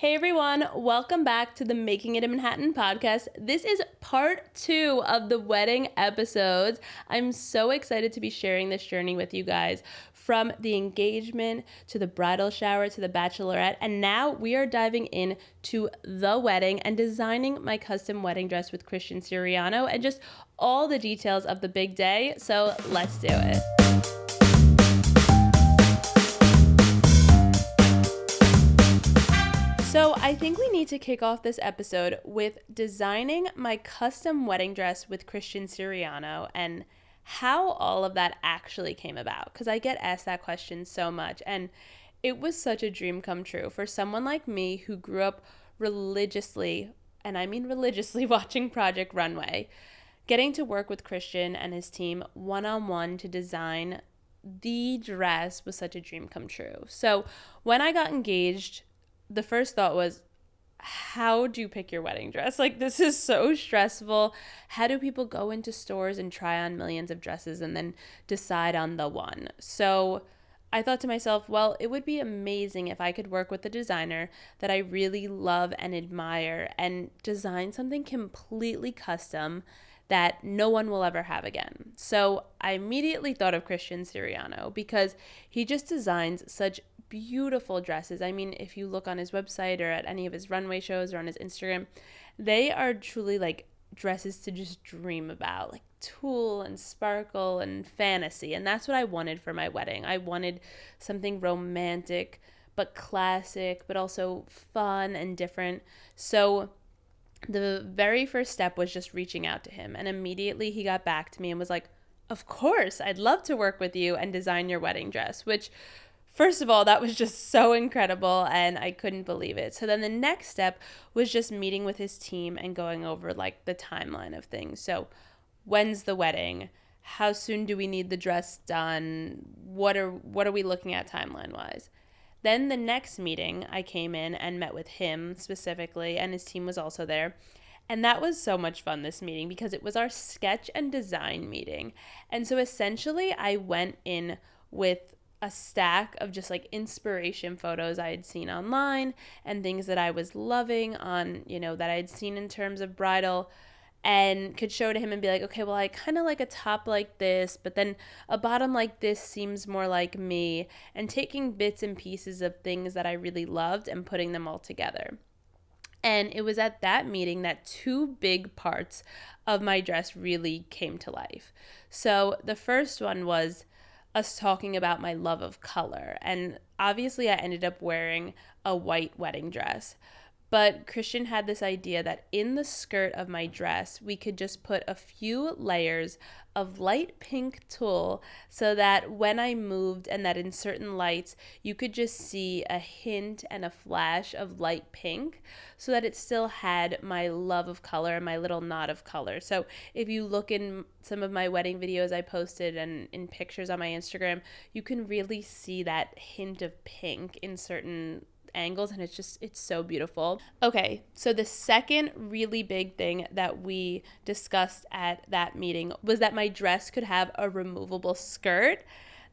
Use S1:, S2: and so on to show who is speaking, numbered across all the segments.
S1: Hey everyone, welcome back to the Making It in Manhattan podcast. This is part 2 of the wedding episodes. I'm so excited to be sharing this journey with you guys, from the engagement to the bridal shower to the bachelorette, and now we are diving in to the wedding and designing my custom wedding dress with Christian Siriano and just all the details of the big day. So let's do it. So I think we need to kick off this episode with designing my custom wedding dress with Christian Siriano and how all of that actually came about, because I get asked that question so much, and it was such a dream come true for someone like me who grew up religiously, and I mean religiously, watching Project Runway. Getting to work with Christian and his team one-on-one to design the dress was such a dream come true. So when I got engaged, the first thought was, how do you pick your wedding dress? Like, this is so stressful. How do people go into stores and try on millions of dresses and then decide on the one? So I thought to myself, well, it would be amazing if I could work with a designer that I really love and admire and design something completely custom that no one will ever have again. So I immediately thought of Christian Siriano because he just designs such beautiful dresses. I mean, if you look on his website or at any of his runway shows or on his Instagram, they are truly like dresses to just dream about, like tulle and sparkle and fantasy. And that's what I wanted for my wedding. I wanted something romantic, but classic, but also fun and different. So the very first step was just reaching out to him. And immediately he got back to me and was like, of course, I'd love to work with you and design your wedding dress, which, first of all, that was just so incredible and I couldn't believe it. So then the next step was just meeting with his team and going over like the timeline of things. So when's the wedding? How soon do we need the dress done? What are we looking at timeline wise? Then the next meeting, I came in and met with him specifically, and his team was also there. And that was so much fun, this meeting, because it was our sketch and design meeting. And so essentially I went in with a stack of just like inspiration photos I had seen online and things that I was loving on, that I had seen in terms of bridal, and could show to him and be like, okay, well, I kind of like a top like this, but then a bottom like this seems more like me, and taking bits and pieces of things that I really loved and putting them all together. And it was at that meeting that two big parts of my dress really came to life. So the first one was us talking about my love of color. And obviously I ended up wearing a white wedding dress. But Christian had this idea that in the skirt of my dress, we could just put a few layers of light pink tulle so that when I moved and that in certain lights, you could just see a hint and a flash of light pink so that it still had my love of color and my little nod of color. So if you look in some of my wedding videos I posted and in pictures on my Instagram, you can really see that hint of pink in certain angles, and it's so beautiful. Okay, so the second really big thing that we discussed at that meeting was that my dress could have a removable skirt.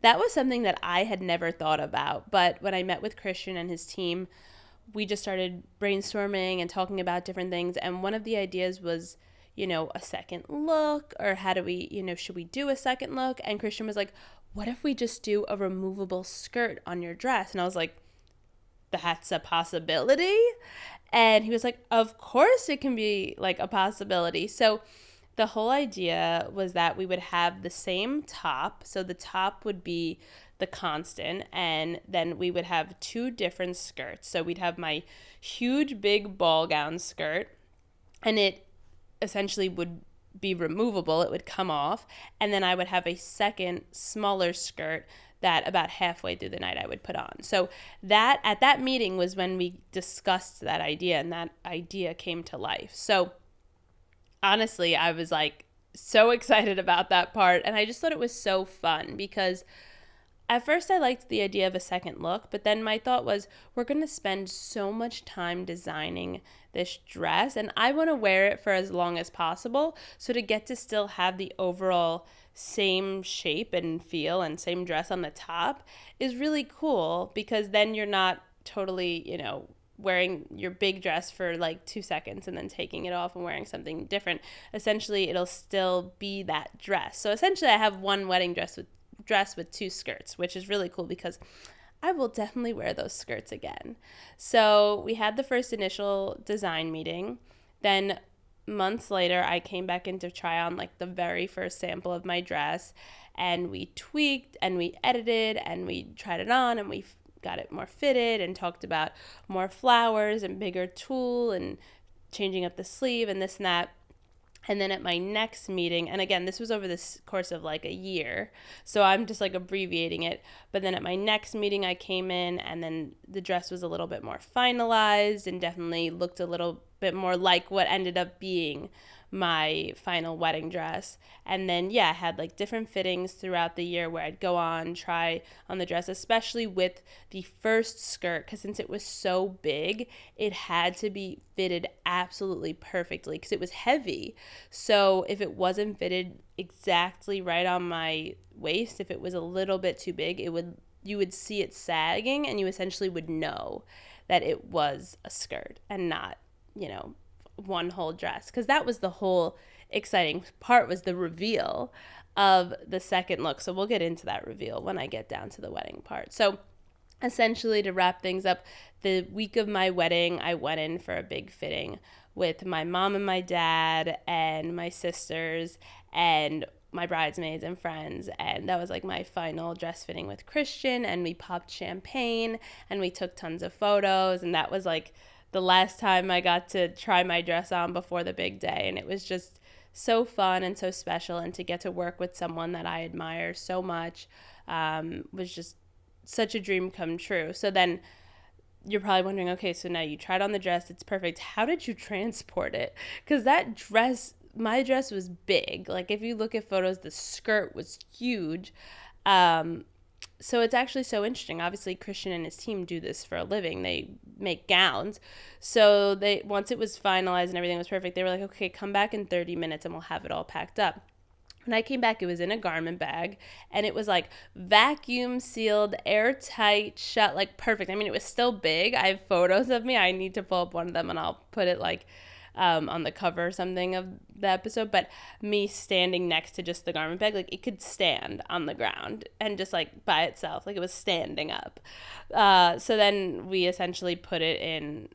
S1: That was something that I had never thought about, but when I met with Christian and his team, we just started brainstorming and talking about different things, and one of the ideas was, a second look, or how do we, should we do a second look? And Christian was like, what if we just do a removable skirt on your dress? And I was like, that's a possibility? And he was like, of course it can be like a possibility. So the whole idea was that we would have the same top. So the top would be the constant, and then we would have two different skirts. So we'd have my huge big ball gown skirt, and it essentially would be removable. It would come off. And then I would have a second smaller skirt that about halfway through the night I would put on. So that at that meeting was when we discussed that idea, and that idea came to life. So honestly, I was like so excited about that part, and I just thought it was so fun because at first I liked the idea of a second look, but then my thought was, we're going to spend so much time designing this dress, and I want to wear it for as long as possible. So to get to still have the overall same shape and feel and same dress on the top is really cool, because then you're not totally, wearing your big dress for like 2 seconds and then taking it off and wearing something different. Essentially, it'll still be that dress. So essentially, I have one wedding dress with 2 skirts, which is really cool because I will definitely wear those skirts again. So we had the first initial design meeting. Then months later, I came back in to try on like the very first sample of my dress, and we tweaked and we edited and we tried it on and we got it more fitted and talked about more flowers and bigger tulle and changing up the sleeve and this and that. And then at my next meeting, and again, this was over this course of like a year, so I'm just like abbreviating it. But then at my next meeting, I came in and then the dress was a little bit more finalized and definitely looked a little bit more like what ended up being my final wedding dress. And then, yeah, I had like different fittings throughout the year where I'd go on, try on the dress, especially with the first skirt, because since it was so big, it had to be fitted absolutely perfectly because it was heavy. So if it wasn't fitted exactly right on my waist, if it was a little bit too big, you would see it sagging and you essentially would know that it was a skirt and not, one whole dress, because that was the whole exciting part, was the reveal of the second look. So we'll get into that reveal when I get down to the wedding part. So essentially, to wrap things up, the week of my wedding, I went in for a big fitting with my mom and my dad and my sisters and my bridesmaids and friends, and that was like my final dress fitting with Christian, and we popped champagne and we took tons of photos, and that was like the last time I got to try my dress on before the big day. And it was just so fun and so special. And to get to work with someone that I admire so much was just such a dream come true. So then you're probably wondering, okay, so now you tried on the dress. It's perfect. How did you transport it? Because that dress, my dress was big. Like if you look at photos, the skirt was huge. So it's actually so interesting. Obviously, Christian and his team do this for a living. They make gowns. So once it was finalized and everything was perfect, they were like, okay, come back in 30 minutes and we'll have it all packed up. When I came back, it was in a garment bag, and it was like vacuum sealed, airtight, shut, like perfect. I mean, it was still big. I have photos of me. I need to pull up one of them and I'll put it like on the cover or something of the episode, but me standing next to just the garment bag, like it could stand on the ground and just like by itself, like it was standing up. So then we essentially put it in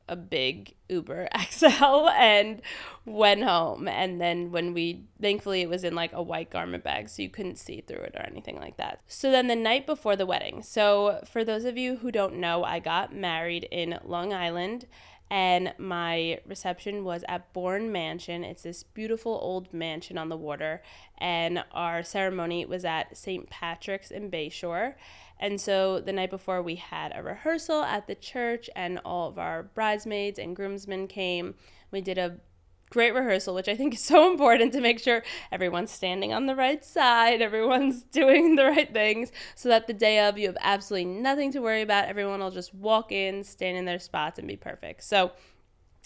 S1: a big Uber XL and went home. And then thankfully it was in like a white garment bag, so you couldn't see through it or anything like that. So then the night before the wedding, so for those of you who don't know, I got married in Long Island, and my reception was at Bourne Mansion. It's this beautiful old mansion on the water, and our ceremony was at St. Patrick's in Bayshore. And so the night before, we had a rehearsal at the church, and all of our bridesmaids and groomsmen came. We did a great rehearsal, which I think is so important, to make sure everyone's standing on the right side, everyone's doing the right things, so that the day of, you have absolutely nothing to worry about. Everyone will just walk in, stand in their spots, and be perfect. So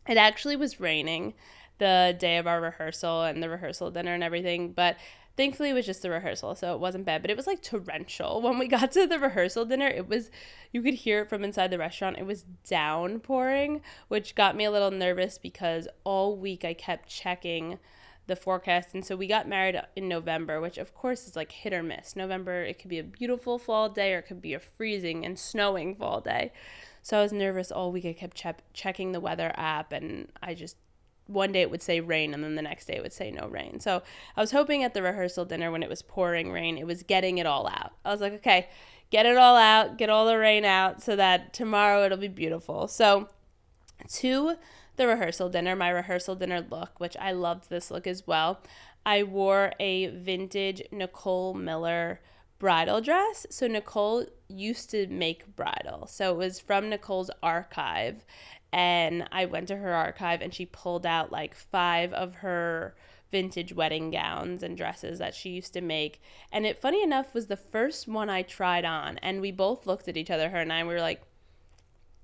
S1: it actually was raining the day of our rehearsal and the rehearsal dinner and everything, but thankfully it was just the rehearsal, so it wasn't bad. But it was like torrential. When we got to the rehearsal dinner, you could hear it from inside the restaurant. It was downpouring, which got me a little nervous because all week I kept checking the forecast. And so we got married in November, which of course is like hit or miss. November, it could be a beautiful fall day or it could be a freezing and snowing fall day. So I was nervous all week. I kept checking the weather app, and one day it would say rain, and then the next day it would say no rain. So I was hoping at the rehearsal dinner, when it was pouring rain, it was getting it all out. I was like, okay, get it all out, get all the rain out, so that tomorrow it'll be beautiful. So to the rehearsal dinner, my rehearsal dinner look, which I loved this look as well, I wore a vintage Nicole Miller bridal dress. So Nicole used to make bridal. So it was from Nicole's archive. And I went to her archive, and she pulled out like 5 of her vintage wedding gowns and dresses that she used to make. And it, funny enough, was the first one I tried on. And we both looked at each other, her and I, and we were like,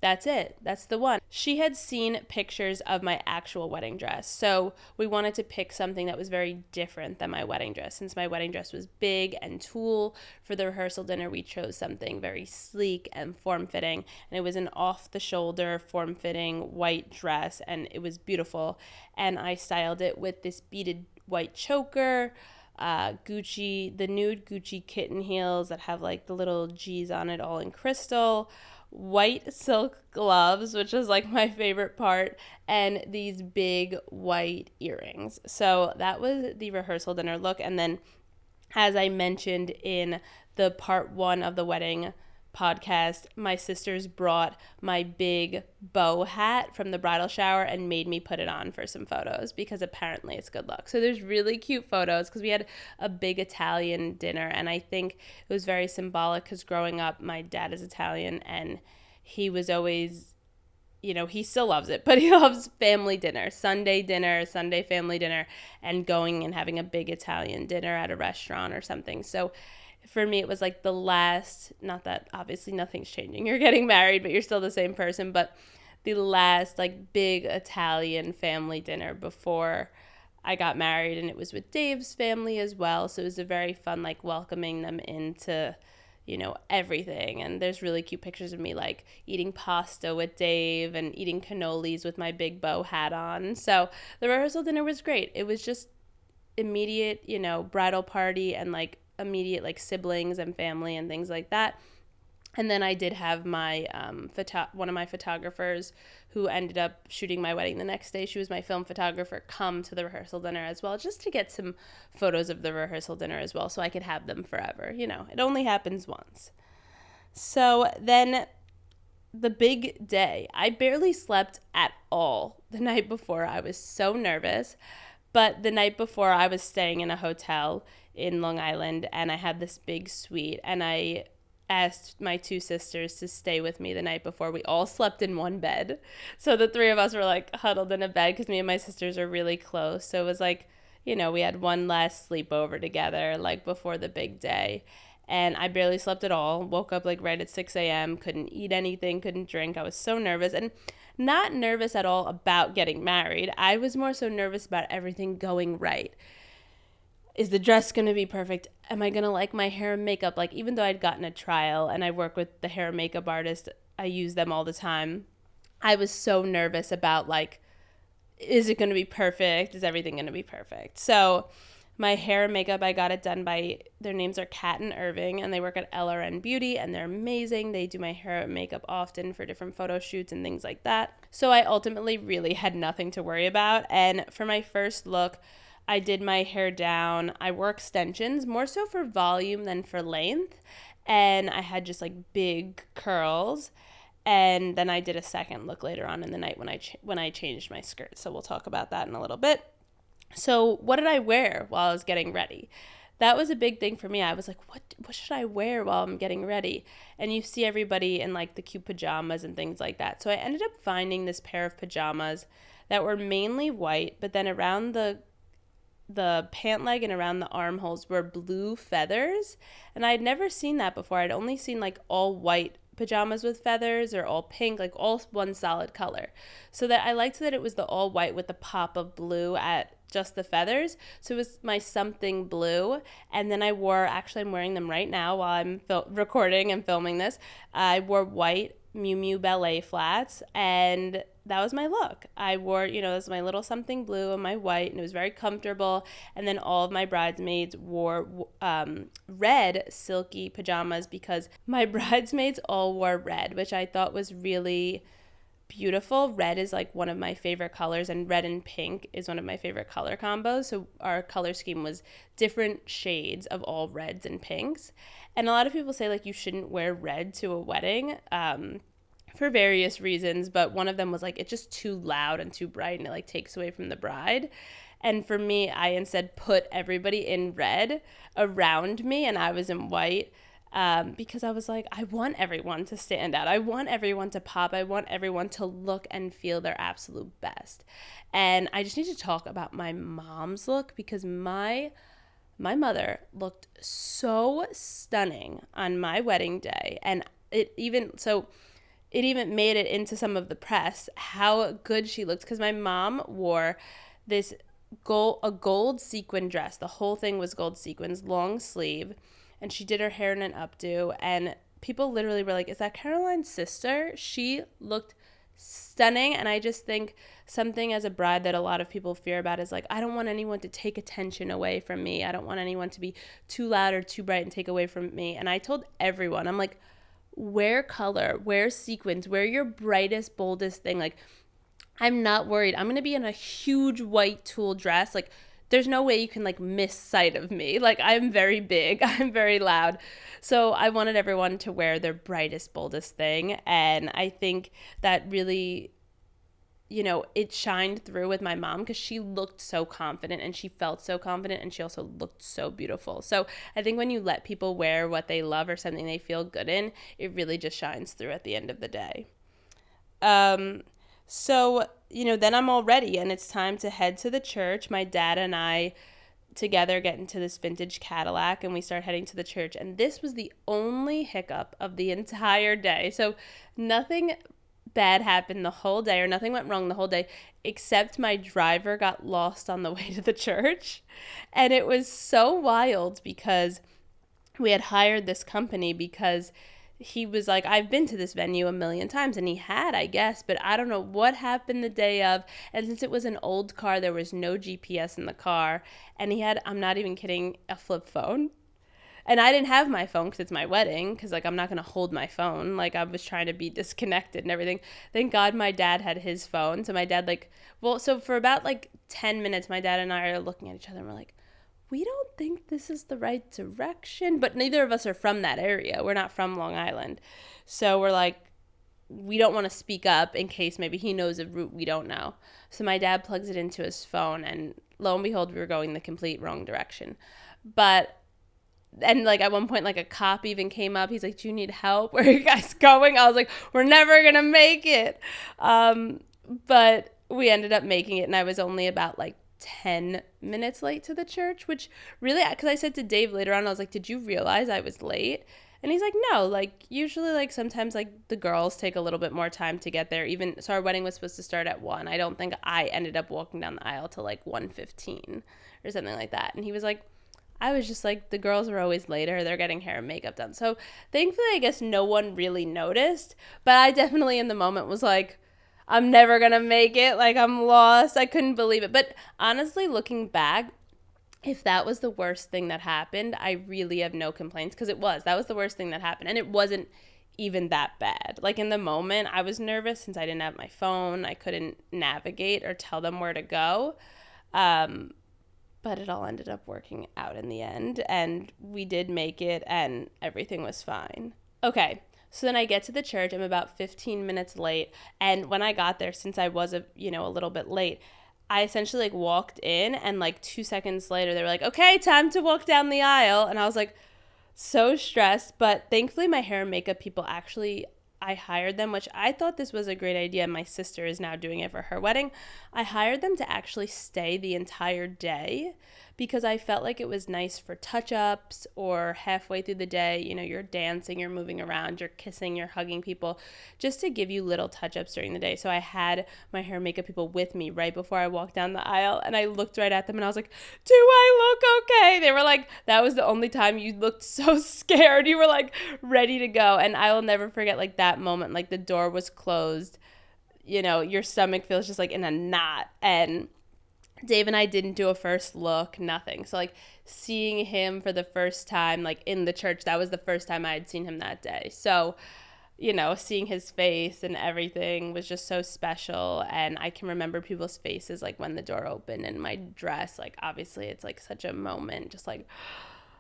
S1: That's it. That's the one. She had seen pictures of my actual wedding dress. So we wanted to pick something that was very different than my wedding dress. Since my wedding dress was big and tulle, for the rehearsal dinner, we chose something very sleek and form-fitting. And it was an off-the-shoulder, form-fitting white dress, and it was beautiful. And I styled it with this beaded white choker, the nude Gucci kitten heels that have like the little G's on it, all in crystal, white silk gloves, which is like my favorite part, and these big white earrings. So that was the rehearsal dinner look. And then, as I mentioned in the part 1 of the wedding podcast, my sisters brought my big bow hat from the bridal shower and made me put it on for some photos because apparently it's good luck. So there's really cute photos because we had a big Italian dinner, and I think it was very symbolic because growing up, my dad is Italian, and he was always, he still loves it, but he loves family dinner, Sunday family dinner, and going and having a big Italian dinner at a restaurant or something. So for me, it was like the last, not that obviously nothing's changing. You're getting married, but you're still the same person. But the last like big Italian family dinner before I got married, and it was with Dave's family as well. So it was a very fun, like welcoming them into, everything. And there's really cute pictures of me like eating pasta with Dave and eating cannolis with my big bow hat on. So the rehearsal dinner was great. It was just immediate, bridal party and like immediate like siblings and family and things like that. And then I did have my one of my photographers who ended up shooting my wedding the next day. She was my film photographer, come to the rehearsal dinner as well, just to get some photos of the rehearsal dinner as well, so I could have them forever. It only happens once. So then the big day, I barely slept at all the night before. I was so nervous. But the night before, I was staying in a hotel in Long Island, and I had this big suite, and I asked my 2 sisters to stay with me the night before. We all slept in one bed. So the 3 of us were like huddled in a bed because me and my sisters are really close. So it was like, we had one last sleepover together like before the big day. And I barely slept at all. Woke up like right at 6 a.m. Couldn't eat anything, couldn't drink. I was so nervous, and not nervous at all about getting married. I was more so nervous about everything going right. Is the dress going to be perfect? Am I going to like my hair and makeup? Like, even though I'd gotten a trial and I work with the hair and makeup artist, I use them all the time. I was so nervous about like, is it going to be perfect? Is everything going to be perfect? So my hair and makeup, I got it done by, their names are Kat and Irving, and they work at LRN Beauty, and they're amazing. They do my hair and makeup often for different photo shoots and things like that. So I ultimately really had nothing to worry about. And for my first look, I did my hair down. I wore extensions, more so for volume than for length. And I had just like big curls. And then I did a second look later on in the night when I changed my skirt. So we'll talk about that in a little bit. So what did I wear while I was getting ready? That was a big thing for me. I was like, what should I wear while I'm getting ready? And you see everybody in like the cute pajamas and things like that. So I ended up finding this pair of pajamas that were mainly white, but then around the pant leg and around the armholes were blue feathers. And I had never seen that before. I'd only seen like all white pajamas with feathers or all pink, like all one solid color. So that I liked that it was the all white with the pop of blue at just the feathers. So it was my something blue. And then I'm wearing them right now while I'm recording and filming this. I wore white Miu Miu ballet flats, and that was my look. I wore, this was my little something blue and my white, and it was very comfortable. And then all of my bridesmaids wore red silky pajamas because my bridesmaids all wore red, which I thought was really beautiful. Red is like one of my favorite colors, and red and pink is one of my favorite color combos. So our color scheme was different shades of all reds and pinks. And a lot of people say like you shouldn't wear red to a wedding for various reasons, but one of them was like it's just too loud and too bright and it like takes away from the bride. And for me, I instead put everybody in red around me, and I was in white. Because I was like, I want everyone to stand out. I want everyone to pop. I want everyone to look and feel their absolute best. And I just need to talk about my mom's look, because my mother looked so stunning on my wedding day. And it even made it into some of the press how good she looked, because my mom wore this gold sequin dress. The whole thing was gold sequins, long sleeve, and she did her hair in an updo, and people literally were like, is that Caroline's sister? She looked stunning. And I just think something as a bride that a lot of people fear about is like, I don't want anyone to take attention away from me. I don't want anyone to be too loud or too bright and take away from me. And I told everyone, I'm like, wear color, wear sequins, wear your brightest, boldest thing. Like, I'm not worried. I'm going to be in a huge white tulle dress. Like, there's no way you can like miss sight of me. Like, I'm very big. I'm very loud. So I wanted everyone to wear their brightest, boldest thing. And I think that really, it shined through with my mom, because she looked so confident and she felt so confident, and she also looked so beautiful. So I think when you let people wear what they love or something they feel good in, it really just shines through at the end of the day. So, then I'm all ready and it's time to head to the church. My dad and I together get into this vintage Cadillac and we start heading to the church. And this was the only hiccup of the entire day. So nothing bad happened the whole day, or nothing went wrong the whole day, except my driver got lost on the way to the church. And it was so wild because we had hired this company because he was like, I've been to this venue a million times, and he had, I guess, but I don't know what happened the day of. And since it was an old car, there was no GPS in the car, and he had, I'm not even kidding, a flip phone. And I didn't have my phone because it's my wedding, because like I'm not going to hold my phone. Like, I was trying to be disconnected and everything. Thank God my dad had his phone. So my dad so for about like 10 minutes, my dad and I are looking at each other and we're like, we don't think this is the right direction. But neither of us are from that area. We're not from Long Island. So we're like, we don't want to speak up in case maybe he knows a route we don't know. So my dad plugs it into his phone, and lo and behold, we were going the complete wrong direction. And like at one point, like a cop even came up. He's like, do you need help? Where are you guys going? I was like, we're never going to make it. But we ended up making it, and I was only about like 10 minutes late to the church, which really, because I said to Dave later on, I was like, did you realize I was late? And he's like, no, like usually like sometimes like the girls take a little bit more time to get there. Even so, our wedding was supposed to start at 1. I don't think I ended up walking down the aisle till like 1:15 or something like that. And he was like, I was just like, the girls are always later. They're getting hair and makeup done. So thankfully, I guess no one really noticed. But I definitely in the moment was like, I'm never going to make it. Like, I'm lost. I couldn't believe it. But honestly, looking back, if that was the worst thing that happened, I really have no complaints, because that was the worst thing that happened. And it wasn't even that bad. Like, in the moment, I was nervous since I didn't have my phone. I couldn't navigate or tell them where to go. But it all ended up working out in the end, and we did make it, and everything was fine. Okay, so then I get to the church. I'm about 15 minutes late, and when I got there, since I was a little bit late, I essentially like walked in, and like 2 seconds later, they were like, okay, time to walk down the aisle, and I was like so stressed. But thankfully, my hair and makeup people I hired them, which I thought this was a great idea. My sister is now doing it for her wedding. I hired them to actually stay the entire day, because I felt like it was nice for touch-ups, or halfway through the day, you're dancing, you're moving around, you're kissing, you're hugging people, just to give you little touch-ups during the day. So I had my hair and makeup people with me right before I walked down the aisle, and I looked right at them and I was like, do I look okay? They were like, that was the only time you looked so scared. You were like ready to go. And I will never forget like that moment, like the door was closed, your stomach feels just like in a knot, and Dave and I didn't do a first look, nothing. So like seeing him for the first time, like in the church, that was the first time I had seen him that day. So, seeing his face and everything was just so special. And I can remember people's faces, like when the door opened, and my dress, like obviously it's like such a moment, just like,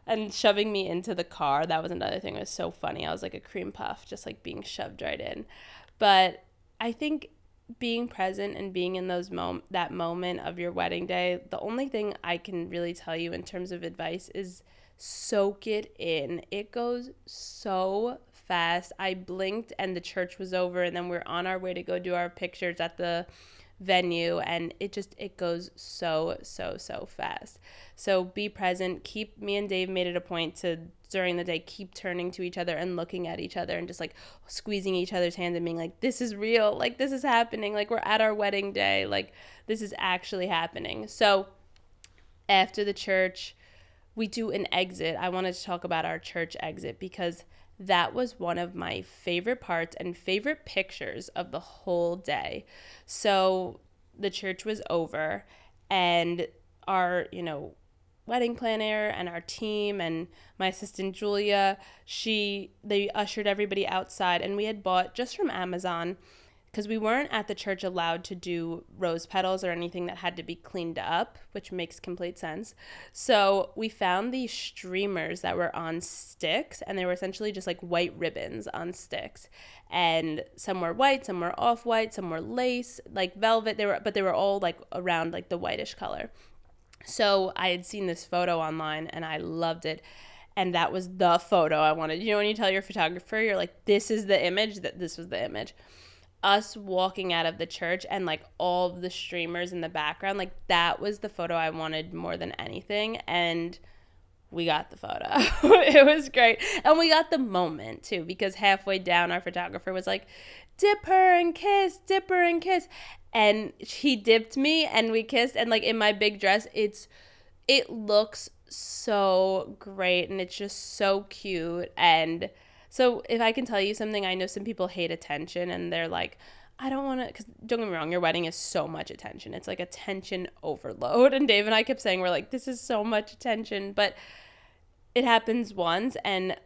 S1: and shoving me into the car. That was another thing. It was so funny. I was like a cream puff, just like being shoved right in. But I think being present and being in that moment of your wedding day, the only thing I can really tell you in terms of advice is soak it in. It goes so fast. I blinked and the church was over, and then we're on our way to go do our pictures at the venue, and it goes so fast. So be present. Me and Dave made it a point to, during the day, keep turning to each other and looking at each other and just like squeezing each other's hands and being like, this is real, like this is happening, like we're at our wedding day, like this is actually happening. So after the church, we do an exit. I wanted to talk about our church exit because that was one of my favorite parts and favorite pictures of the whole day. So the church was over, and our, wedding planner and our team and my assistant Julia, they ushered everybody outside, and we had bought just from Amazon, because we weren't at the church allowed to do rose petals or anything that had to be cleaned up, which makes complete sense. So we found these streamers that were on sticks, and they were essentially just like white ribbons on sticks. And some were white, some were off-white, some were lace, like velvet. They were all like around like the whitish color. So I had seen this photo online and I loved it. And that was the photo I wanted. When you tell your photographer, you're like, this is the image, this was the image. Us walking out of the church and like all of the streamers in the background, like that was the photo I wanted more than anything. And we got the photo. It was great. And we got the moment too, because halfway down our photographer was like, dip her and kiss, dip her and kiss. And he dipped me and we kissed, and like in my big dress, it looks so great and it's just so cute. And so if I can tell you something, I know some people hate attention and they're like, I don't want to, because don't get me wrong, your wedding is so much attention. It's like attention overload. And Dave and I kept saying, we're like, this is so much attention, but it happens once. And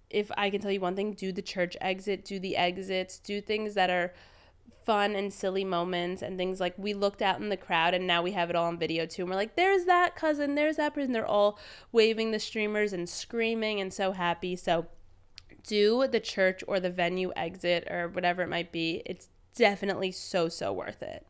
S1: if I can tell you one thing, do the church exit, do the exits, do things that are fun and silly moments and things. Like we looked out in the crowd and now we have it all on video too. And we're like, there's that cousin, there's that person. They're all waving the streamers and screaming and so happy. So do the church or the venue exit or whatever it might be. It's definitely so worth it.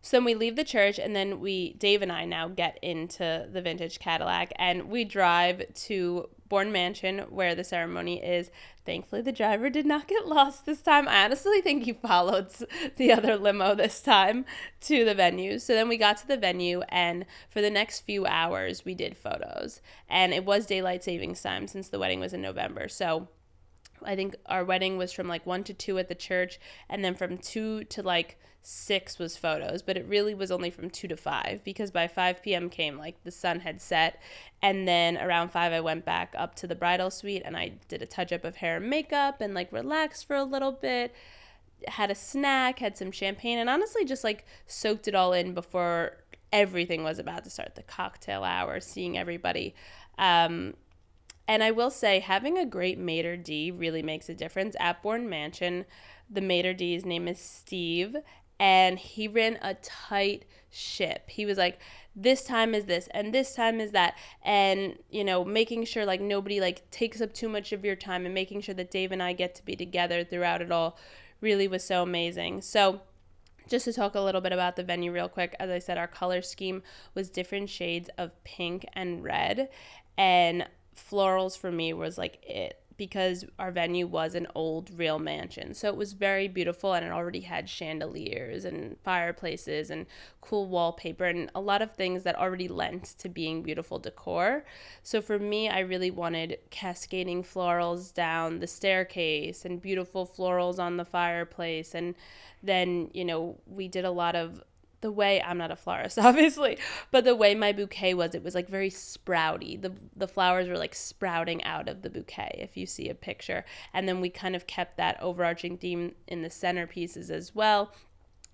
S1: So then we leave the church, and then Dave and I now get into the vintage Cadillac, and we drive to Bourne Mansion where the ceremony is. Thankfully, the driver did not get lost this time. I honestly think he followed the other limo this time to the venue. So then we got to the venue, and for the next few hours, we did photos. And it was daylight savings time since the wedding was in November. So I think our wedding was from like 1 to 2 at the church, and then from 2 to like 6 was photos, but it really was only from 2 to 5, because by 5 p.m. came, like the sun had set, and then around 5 I went back up to the bridal suite and I did a touch-up of hair and makeup and like relaxed for a little bit, had a snack, had some champagne, and honestly just like soaked it all in before everything was about to start, the cocktail hour, seeing everybody. And I will say, having a great maitre d' really makes a difference. At Bourne Mansion, the maitre d's name is Steve, and he ran a tight ship. He was like, this time is this, and this time is that, and, making sure, like, nobody, like, takes up too much of your time, and making sure that Dave and I get to be together throughout it all really was so amazing. So just to talk a little bit about the venue real quick, as I said, our color scheme was different shades of pink and red, and florals for me was like it, because our venue was an old real mansion. So it was very beautiful, and it already had chandeliers and fireplaces and cool wallpaper and a lot of things that already lent to being beautiful decor. So for me, I really wanted cascading florals down the staircase and beautiful florals on the fireplace. And then, we did a lot of the way, I'm not a florist, obviously, but the way my bouquet was, it was like very sprouty. The flowers were like sprouting out of the bouquet, if you see a picture. And then we kind of kept that overarching theme in the centerpieces as well,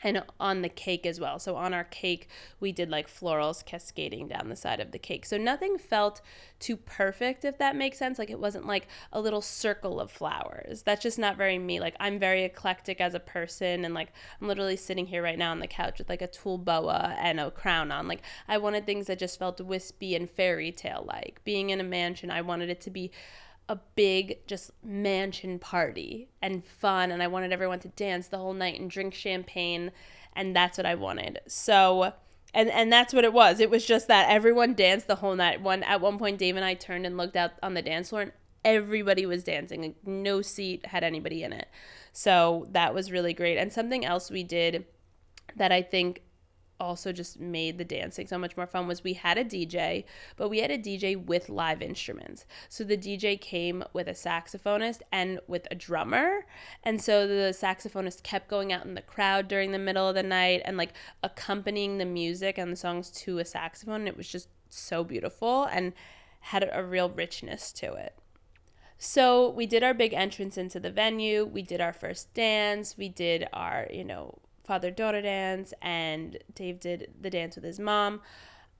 S1: and on the cake as well. So on our cake, we did like florals cascading down the side of the cake. So nothing felt too perfect, if that makes sense. Like it wasn't like a little circle of flowers. That's just not very me. Like I'm very eclectic as a person, and like I'm literally sitting here right now on the couch with like a tulle boa and a crown on. Like I wanted things that just felt wispy and fairy tale like. Being in a mansion, I wanted it to be a big just mansion party and fun, and I wanted everyone to dance the whole night and drink champagne, and that's what I wanted. So and that's what it was. It was just that everyone danced the whole night. At one point, Dave and I turned and looked out on the dance floor, and everybody was dancing. Like no seat had anybody in it. So that was really great. And something else we did that I think also just made the dancing so much more fun was we had a DJ, but we had a DJ with live instruments. So the DJ came with a saxophonist and with a drummer. And so the saxophonist kept going out in the crowd during the middle of the night and like accompanying the music and the songs to a saxophone. And it was just so beautiful and had a real richness to it. So we did our big entrance into the venue. We did our first dance. We did our, father-daughter dance, and Dave did the dance with his mom.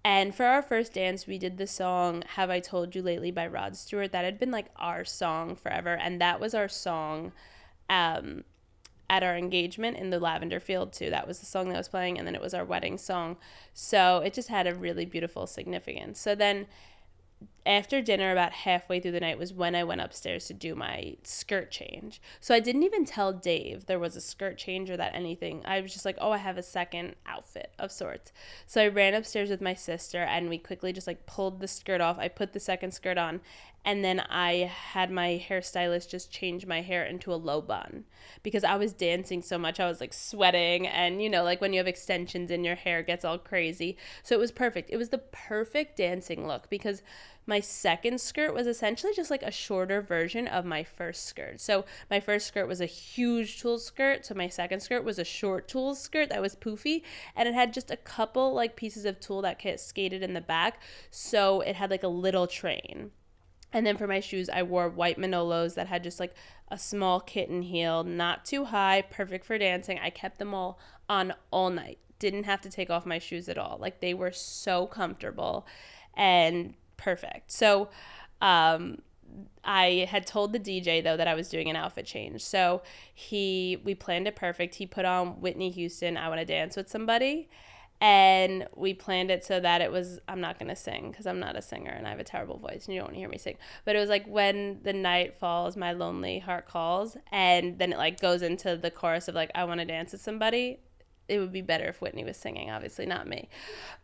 S1: And for our first dance, we did the song Have I Told You Lately by Rod Stewart. That had been like our song forever. And that was our song at our engagement in the lavender field too. That was the song that was playing, and then it was our wedding song. So it just had a really beautiful significance. So then after dinner, about halfway through the night, was when I went upstairs to do my skirt change. So I didn't even tell Dave there was a skirt change or that anything. I was just like, oh, I have a second outfit of sorts. So I ran upstairs with my sister, and we quickly just like pulled the skirt off. I put the second skirt on, and then I had my hairstylist just change my hair into a low bun because I was dancing so much. I was like sweating, and like when you have extensions in your hair, it gets all crazy. So it was perfect. It was the perfect dancing look because my second skirt was essentially just like a shorter version of my first skirt. So my first skirt was a huge tulle skirt. So my second skirt was a short tulle skirt that was poofy, and it had just a couple like pieces of tulle that cascaded in the back. So it had like a little train. And then for my shoes, I wore white Manolos that had just like a small kitten heel, not too high, perfect for dancing. I kept them all on all night. Didn't have to take off my shoes at all. Like they were so comfortable and perfect. So I had told the DJ though that I was doing an outfit change. So we planned it perfect. He put on Whitney Houston, I Want to Dance with Somebody. And we planned it so that it was, I'm not going to sing because I'm not a singer and I have a terrible voice and you don't want to hear me sing. But it was like when the night falls, my lonely heart calls. And then it like goes into the chorus of like, I want to dance with somebody. It would be better if Whitney was singing, obviously not me.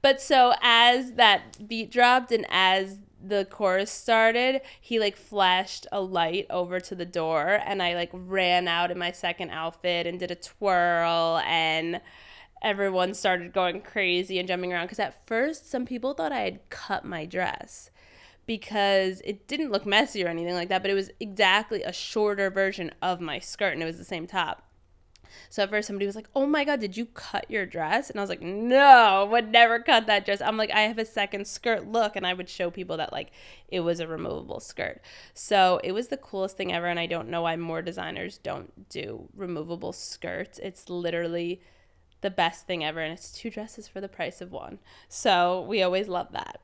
S1: But so as that beat dropped and as the chorus started, he like flashed a light over to the door and I like ran out in my second outfit and did a twirl, and everyone started going crazy and jumping around because at first some people thought I had cut my dress because it didn't look messy or anything like that, but it was exactly a shorter version of my skirt and it was the same top. So at first somebody was like, oh my God, did you cut your dress? And I was like, no, would never cut that dress. I'm like, I have a second skirt look. And I would show people that like it was a removable skirt. So it was the coolest thing ever. And I don't know why more designers don't do removable skirts. It's literally the best thing ever, and it's 2 dresses for the price of 1. So we always love that.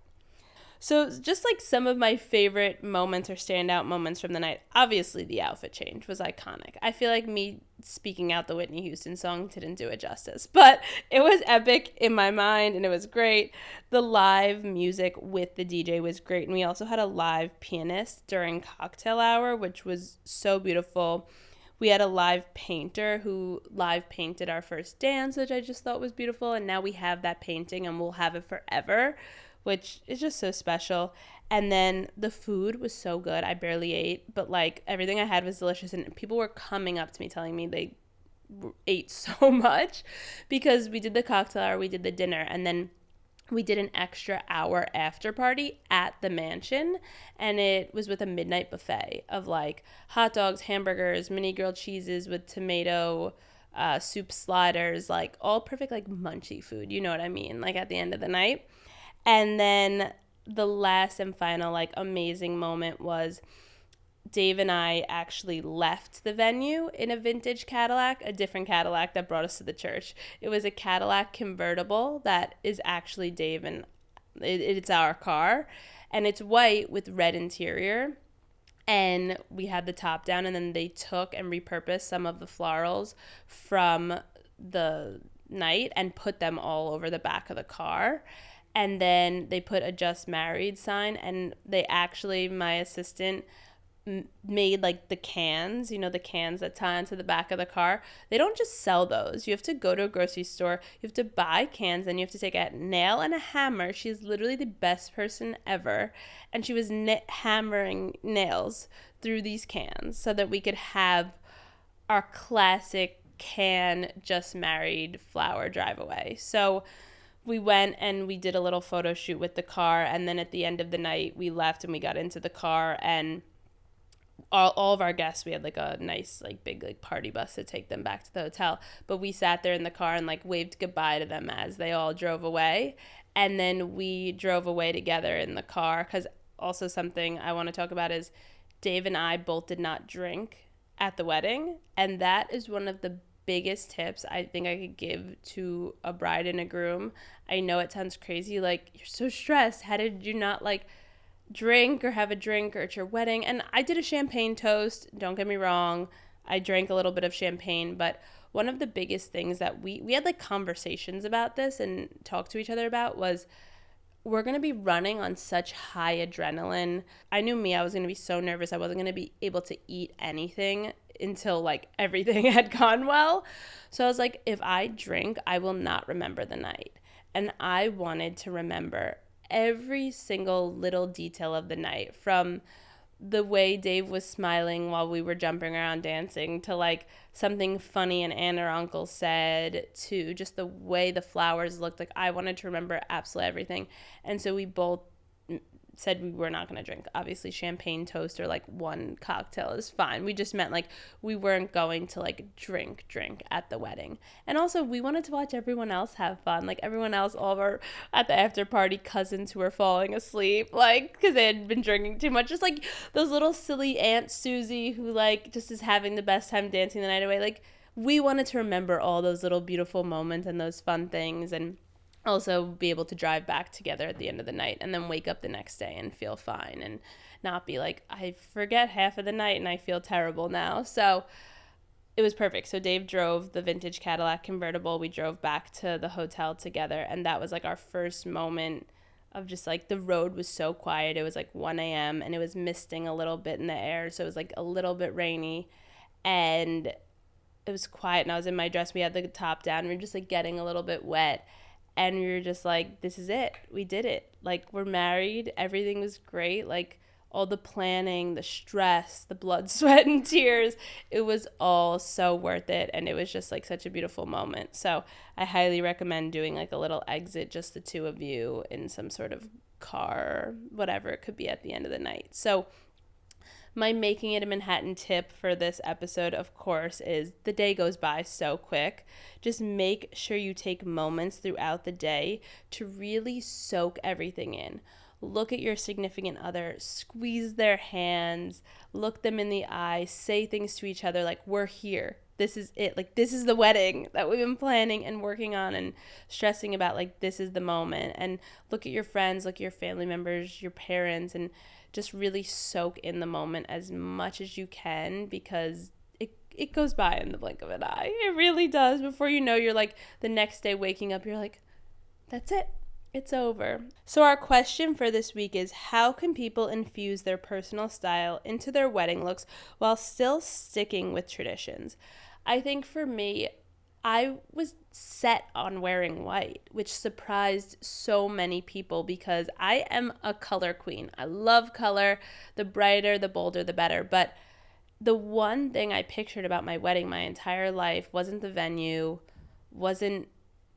S1: So just like some of my favorite moments or standout moments from the night, obviously the outfit change was iconic. I feel like me speaking out the Whitney Houston song didn't do it justice, but it was epic in my mind and it was great. The live music with the DJ was great, and we also had a live pianist during cocktail hour, which was so beautiful. We had a live painter who live painted our first dance, which I just thought was beautiful. And now we have that painting and we'll have it forever, which is just so special. And then the food was so good. I barely ate, but like everything I had was delicious. And people were coming up to me telling me they ate so much because we did the cocktail hour, we did the dinner, and then we did an extra hour after party at the mansion, and it was with a midnight buffet of like hot dogs, hamburgers, mini grilled cheeses with tomato soup sliders, like all perfect like munchy food, you know what I mean, like at the end of the night. And then the last and final like amazing moment was Dave and I actually left the venue in a vintage Cadillac, a different Cadillac that brought us to the church. It was a Cadillac convertible that is actually Dave and it's our car, and it's white with red interior. And we had the top down, and then they took and repurposed some of the florals from the night and put them all over the back of the car. And then they put a just married sign, and they actually, my assistant made like the cans, the cans that tie onto the back of the car. They don't just sell those. You have to go to a grocery store, you have to buy cans, and you have to take a nail and a hammer. She's literally the best person ever, and she was hammering nails through these cans so that we could have our classic can just married flower drive away. So we went and we did a little photo shoot with the car, and then at the end of the night we left and we got into the car, and all of our guests, we had like a nice like big like party bus to take them back to the hotel, but we sat there in the car and like waved goodbye to them as they all drove away. And then we drove away together in the car, because also something I want to talk about is Dave and I both did not drink at the wedding, and that is one of the biggest tips I think I could give to a bride and a groom. I know it sounds crazy, like, you're so stressed, how did you not like drink or have a drink or at your wedding? And I did a champagne toast, don't get me wrong, I drank a little bit of champagne, but one of the biggest things that we had like conversations about this and talked to each other about was, we're going to be running on such high adrenaline. I knew me, I was going to be so nervous. I wasn't going to be able to eat anything until like everything had gone well. So I was like, if I drink, I will not remember the night. And I wanted to remember every single little detail of the night, from the way Dave was smiling while we were jumping around dancing, to like something funny an aunt or uncle said, to just the way the flowers looked. Like, I wanted to remember absolutely everything. And so we both said we were not going to drink. Obviously, champagne toast or like one cocktail is fine. We just meant like we weren't going to like drink at the wedding. And also, we wanted to watch everyone else have fun. Like, everyone else, all of our at the after party cousins who were falling asleep, like, because they had been drinking too much. Just like those little silly Aunt Susie who like just is having the best time dancing the night away. Like, we wanted to remember all those little beautiful moments and those fun things, and also be able to drive back together at the end of the night and then wake up the next day and feel fine and not be like, I forget half of the night and I feel terrible now. So it was perfect. So Dave drove the vintage Cadillac convertible. We drove back to the hotel together, and that was like our first moment of just like, the road was so quiet. It was like 1 a.m. and it was misting a little bit in the air, so it was like a little bit rainy, and it was quiet, and I was in my dress. We had the top down. We were just like getting a little bit wet. And we were just like, this is it. We did it. Like, we're married. Everything was great. Like, all the planning, the stress, the blood, sweat, and tears, it was all so worth it. And it was just like such a beautiful moment. So I highly recommend doing like a little exit, just the two of you in some sort of car, whatever it could be at the end of the night. So my making it a Manhattan tip for this episode, of course, is the day goes by so quick. Just make sure you take moments throughout the day to really soak everything in. Look at your significant other, squeeze their hands, look them in the eye, say things to each other like, we're here. This is it. Like, this is the wedding that we've been planning and working on and stressing about. Like, this is the moment. And look at your friends, look at your family members, your parents, and just really soak in the moment as much as you can, because it goes by in the blink of an eye. It really does. Before you know, you're like, the next day waking up, you're like, that's it. It's over. So our question for this week is, how can people infuse their personal style into their wedding looks while still sticking with traditions? I think for me, I was set on wearing white, which surprised so many people, because I am a color queen. I love color. The brighter, the bolder, the better. But the one thing I pictured about my wedding my entire life wasn't the venue, wasn't,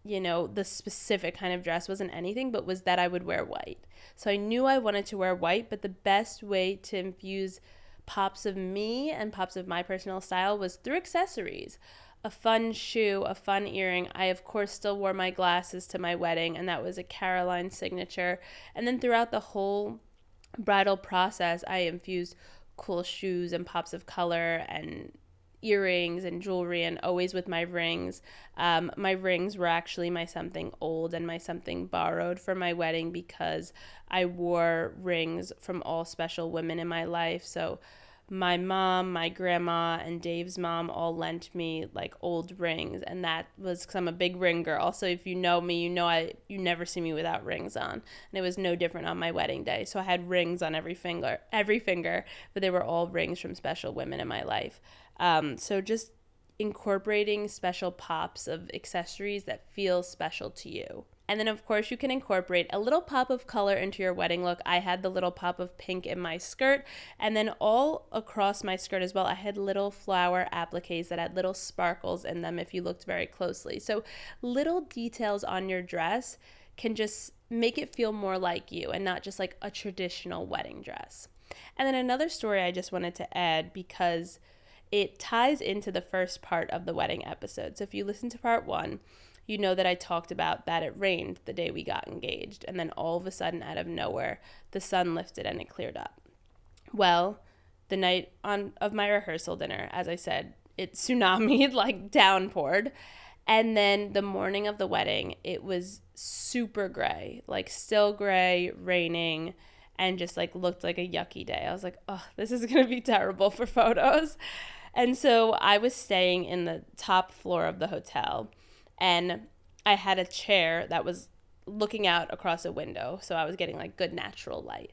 S1: the specific kind of dress, wasn't anything, but was that I would wear white. So I knew I wanted to wear white, but the best way to infuse pops of me and pops of my personal style was through accessories. A fun shoe, a fun earring. I, of course, still wore my glasses to my wedding, and that was a Caroline signature. And then throughout the whole bridal process, I infused cool shoes and pops of color and earrings and jewelry, and always with my rings. My rings were actually my something old and my something borrowed for my wedding, because I wore rings from all special women in my life. So my mom, my grandma, and Dave's mom all lent me like old rings, and that was because I'm a big ring girl. So if you know me, you never see me without rings on, and it was no different on my wedding day. So I had rings on every finger, but they were all rings from special women in my life. So just incorporating special pops of accessories that feel special to you. And then, of course, you can incorporate a little pop of color into your wedding look. I had the little pop of pink in my skirt, and then all across my skirt as well, I had little flower appliques that had little sparkles in them if you looked very closely. So little details on your dress can just make it feel more like you and not just like a traditional wedding dress. And then another story I just wanted to add because it ties into the first part of the wedding episode. So if you listen to part 1, you know that I talked about that it rained the day we got engaged, and then all of a sudden, out of nowhere, the sun lifted and it cleared up. Well, the night of my rehearsal dinner, as I said, it tsunamied, like downpoured. And then the morning of the wedding, it was super gray, like still gray, raining, and just like looked like a yucky day. I was like, oh, this is going to be terrible for photos. And so I was staying in the top floor of the hotel, and I had a chair that was looking out across a window, so I was getting like good natural light.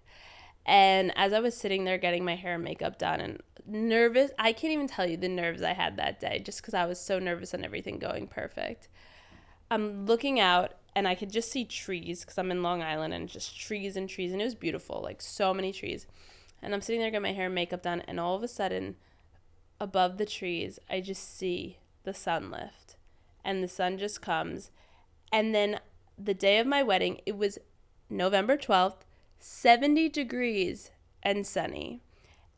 S1: And as I was sitting there getting my hair and makeup done and nervous, I can't even tell you the nerves I had that day just because I was so nervous on everything going perfect. I'm looking out and I could just see trees because I'm in Long Island, and just trees and trees, and it was beautiful, like so many trees. And I'm sitting there getting my hair and makeup done, and all of a sudden, above the trees, I just see the sun lift, and the sun just comes. And then the day of my wedding, it was November 12th, 70 degrees and sunny.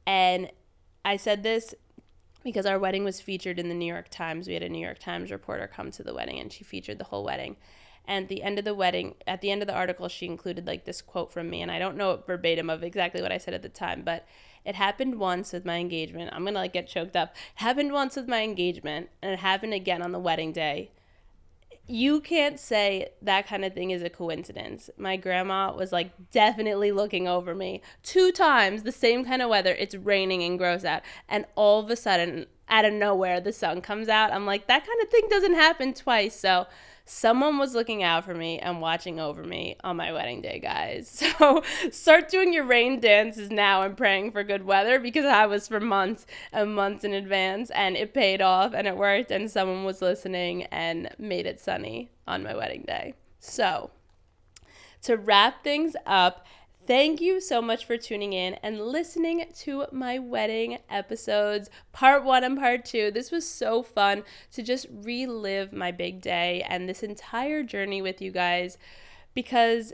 S1: And I said this because our wedding was featured in the New York Times. We had a New York Times reporter come to the wedding, and she featured the whole wedding. And at the end of the wedding, at the end of the article, she included like this quote from me, and I don't know verbatim of exactly what I said at the time, but it happened once with my engagement. I'm gonna like get choked up. It happened once with my engagement, and it happened again on the wedding day. You can't say that kind of thing is a coincidence. My grandma was like definitely looking over me 2 times, the same kind of weather. It's raining and gross out. And all of a sudden, out of nowhere, the sun comes out. I'm like, that kind of thing doesn't happen twice. So someone was looking out for me and watching over me on my wedding day, guys. So start doing your rain dances now and praying for good weather, because I was for months and months in advance, and it paid off and it worked, and someone was listening and made it sunny on my wedding day. So to wrap things up, thank you so much for tuning in and listening to my wedding episodes, part 1 and part 2. This was so fun to just relive my big day and this entire journey with you guys, because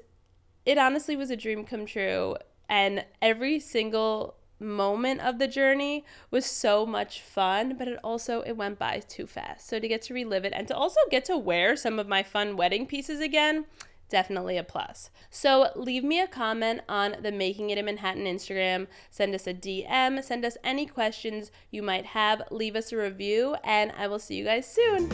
S1: it honestly was a dream come true. And every single moment of the journey was so much fun, but it went by too fast. So to get to relive it and to also get to wear some of my fun wedding pieces again, definitely a plus. So leave me a comment on the Making It in Manhattan Instagram. Send us a DM. Send us any questions you might have. Leave us a review, and I will see you guys soon.